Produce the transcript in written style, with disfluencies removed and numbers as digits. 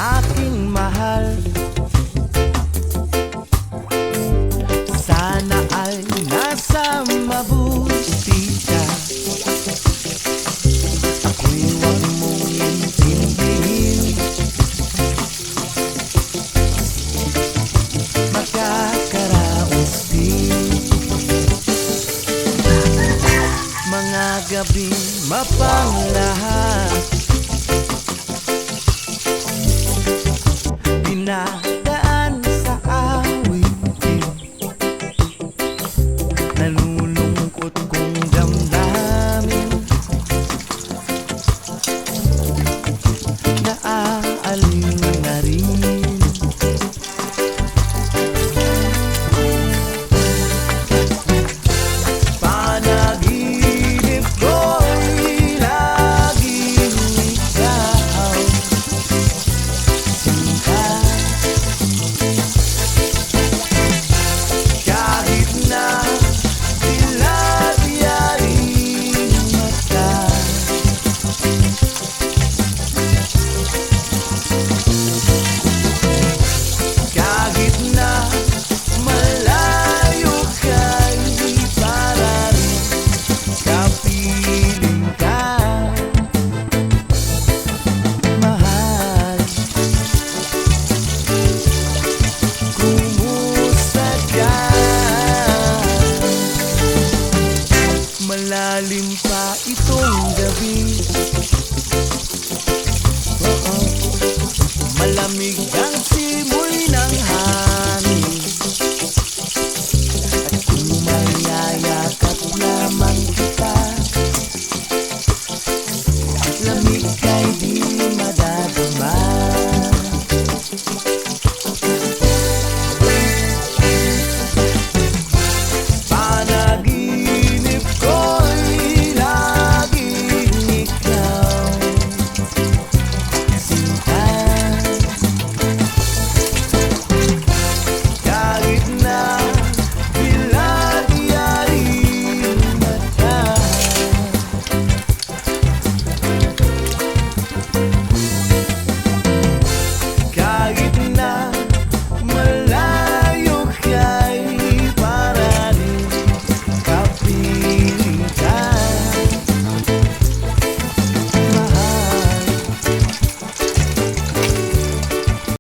aking mahal. Sana ay nasa mabuti ka. Ako'y huwag mong intindihin. Makakaraos din mga gabing mapanglahat. Dinadaan sa awitin, nalulungkot kong damdamin, naaalin na rin. Panaginip ko'y laging ikaw, sinta. Kahit na dilad-yaring mata, kahit na malayo ka'y para rin kapiling ka, mahal. Kumusta ka? Malalim pa itong gabi, malamig ang